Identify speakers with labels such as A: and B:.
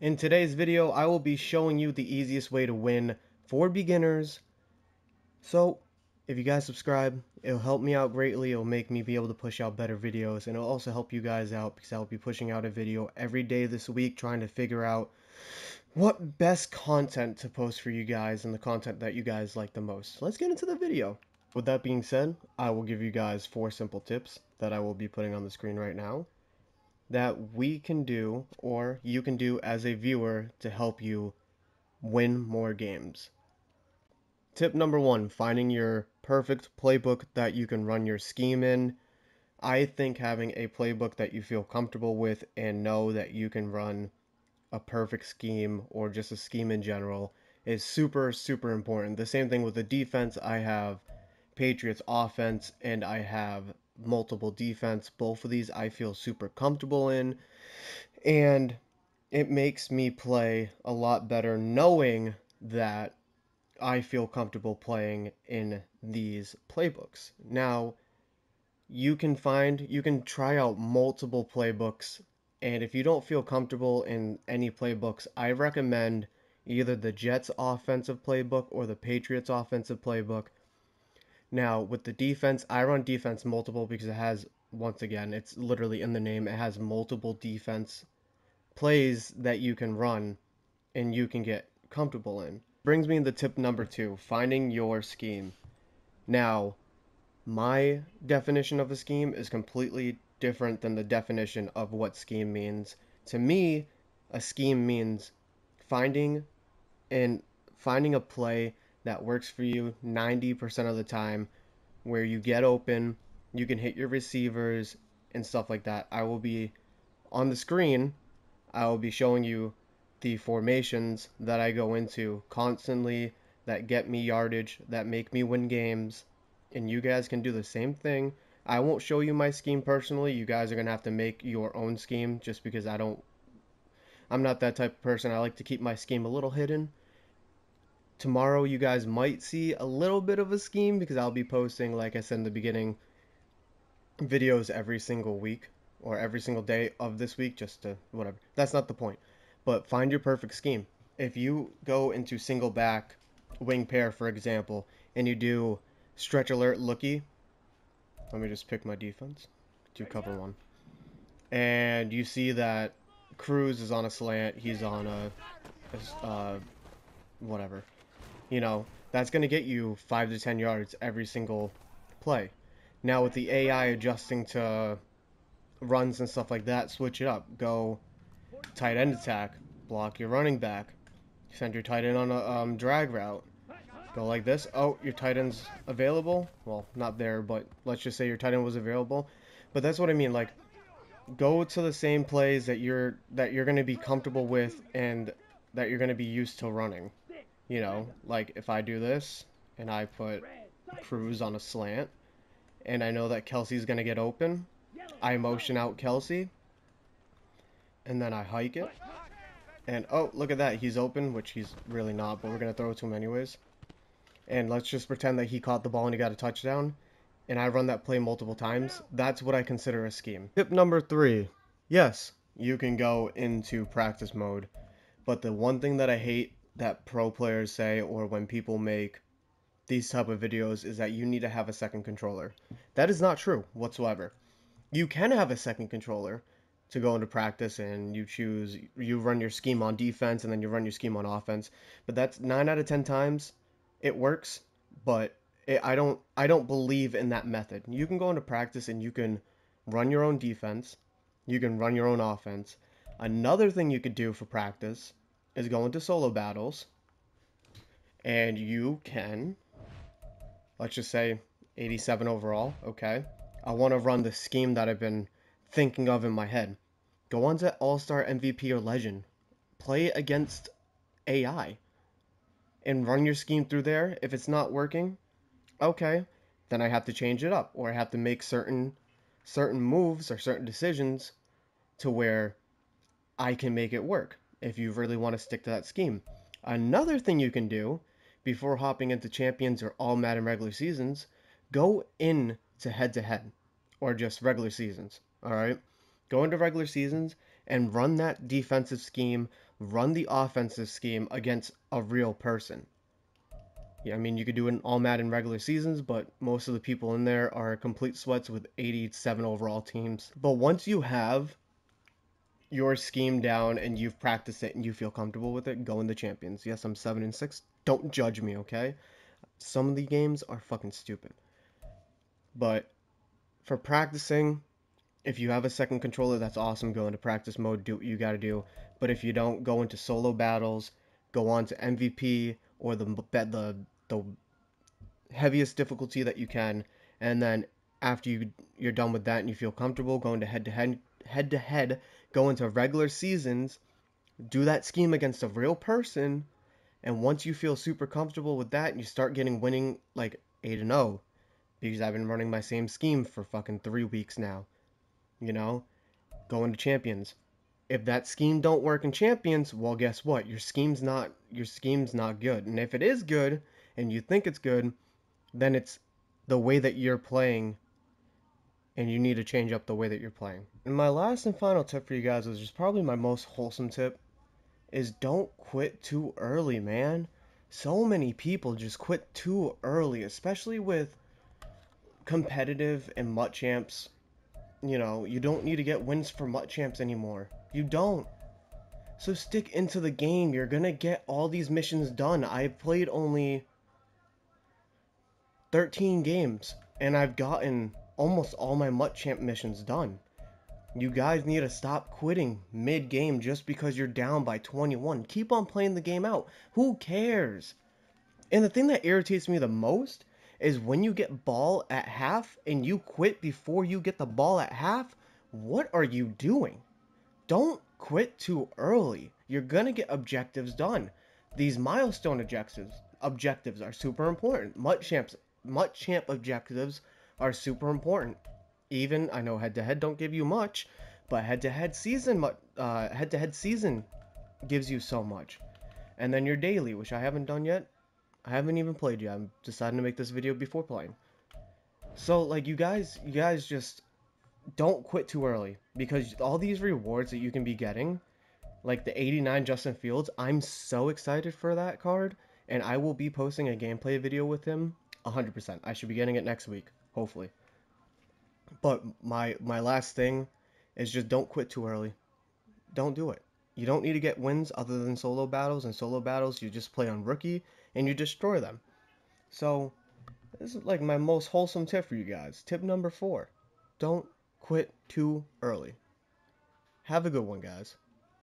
A: In today's video, I will be showing you the easiest way to win for beginners. So, if you guys subscribe, it'll help me out greatly. It'll make me be able to push out better videos, and it'll also help you guys out because I'll be pushing out a video every day this week trying to figure out what best content to post for you guys and the content that you guys like the most. Let's get into the video. With that being said, I will give you guys 4 simple tips that I will be putting on the screen right now that we can do or you can do as a viewer to help you win more games. Tip number 1, finding your perfect playbook that you can run your scheme in. I think having a playbook that you feel comfortable with and know that you can run a perfect scheme or just a scheme in general is super important. The same thing with the defense. I have Patriots offense and I have multiple defense. Both of these I feel super comfortable in, and it makes me play a lot better knowing that I feel comfortable playing in these playbooks. Now, you can try out multiple playbooks, and if you don't feel comfortable in any playbooks, I recommend either the Jets offensive playbook or the Patriots offensive playbook. Now, with the defense, I run defense multiple because it has, once again, it's literally in the name, it has multiple defense plays that you can run and you can get comfortable in. Brings me to tip number 2, finding your scheme. Now, my definition of a scheme is completely different than the definition of what scheme means. To me, a scheme means finding and finding a play that works for you 90% of the time, where you get open, you can hit your receivers and stuff like that. I will be on the screen, I will be showing you the formations that I go into constantly that get me yardage, that make me win games, and you guys can do the same thing. I won't show you my scheme personally. You guys are going to have to make your own scheme just because I'm not that type of person. I like to keep my scheme a little hidden. Tomorrow you guys might see a little bit of a scheme because I'll be posting, like I said in the beginning, videos every single week or every single day of this week, just to whatever. That's not the point. But find your perfect scheme. If you go into single back wing pair, for example, and you do stretch alert looky, let me just pick my defense, do cover one, and you see that Cruz is on a slant, he's on a whatever, that's going to get you 5 to 10 yards every single play. Now with the AI adjusting to runs and stuff like that, switch it up. Go tight end attack, block your running back, send your tight end on a drag route. Go like this. Oh, your tight end's available. Well, not there, but let's just say your tight end was available. But that's what I mean. Like, go to the same plays that you're going to be comfortable with and that you're going to be used to running. Like if I do this and I put Cruz on a slant and I know that Kelsey's going to get open, I motion out Kelsey and then I hike it. And oh, look at that. He's open, which he's really not, but we're going to throw it to him anyways. And let's just pretend that he caught the ball and he got a touchdown. And I run that play multiple times. That's what I consider a scheme. Tip number 3. Yes, you can go into practice mode. But the one thing that I hate that pro players say, or when people make these type of videos, is that you need to have a second controller. That is not true whatsoever. You can have a second controller to go into practice and you run your scheme on defense and then you run your scheme on offense. But that's 9 out of 10 times it works, but I don't believe in that method. You can go into practice and you can run your own defense, you can run your own offense. Another thing you could do for practice is go into solo battles, and you can, let's just say 87 overall, okay? I want to run the scheme that I've been thinking of in my head. Go on to All-Star, MVP, or Legend. Play against AI and run your scheme through there. If it's not working, okay, then I have to change it up, or I have to make certain moves or certain decisions to where I can make it work if you really want to stick to that scheme. Another thing you can do before hopping into Champions or All Madden regular seasons, go in to head-to-head or just regular seasons, all right? Go into regular seasons and run that defensive scheme run the offensive scheme against a real person. Yeah, I mean, you could do it in all Madden regular seasons, but most of the people in there are complete sweats with 87 overall teams. But once you have your scheme down and you've practiced it and you feel comfortable with it, go in the champions. Yes, I'm 7-6. Don't judge me, okay? Some of the games are fucking stupid. But for practicing, if you have a second controller, that's awesome. Go into practice mode, do what you gotta do. But if you don't, go into solo battles, go on to MVP or the heaviest difficulty that you can, and then after you're done with that and you feel comfortable, go into head to head, go into regular seasons, do that scheme against a real person, and once you feel super comfortable with that and you start getting winning like 8-0, because I've been running my same scheme for fucking 3 weeks now, you know, go into champions. If that scheme don't work in champions, well, guess what? Your scheme's not good. And if it is good and you think it's good, then it's the way that you're playing, and you need to change up the way that you're playing. And my last and final tip for you guys, which is probably my most wholesome tip, is don't quit too early, man. So many people just quit too early, especially with competitive and MUT champs. You know, you don't need to get wins for MUT champs anymore. You don't. So stick into the game. You're gonna get all these missions done. I've played only 13 games, and I've gotten almost all my MUT champ missions done. You guys need to stop quitting mid-game just because you're down by 21. Keep on playing the game out. Who cares? And the thing that irritates me the most is when you get ball at half and you quit before you get the ball at half. What are you doing? Don't quit too early. You're gonna get objectives done. These milestone objectives are super important. MUT champ objectives are super important. Even I know head to head don't give you much, but head to head season gives you so much. And then your daily, which I haven't done yet. I haven't even played yet. I'm deciding to make this video before playing. So like you guys just don't quit too early, because all these rewards that you can be getting, like the 89 Justin Fields, I'm so excited for that card, and I will be posting a gameplay video with him 100%. I should be getting it next week, hopefully. But my last thing is just don't quit too early. Don't do it. You don't need to get wins other than solo battles, and solo battles you just play on rookie and you destroy them. So this is like my most wholesome tip for you guys. Tip number 4. Don't quit too early. Have a good one, guys.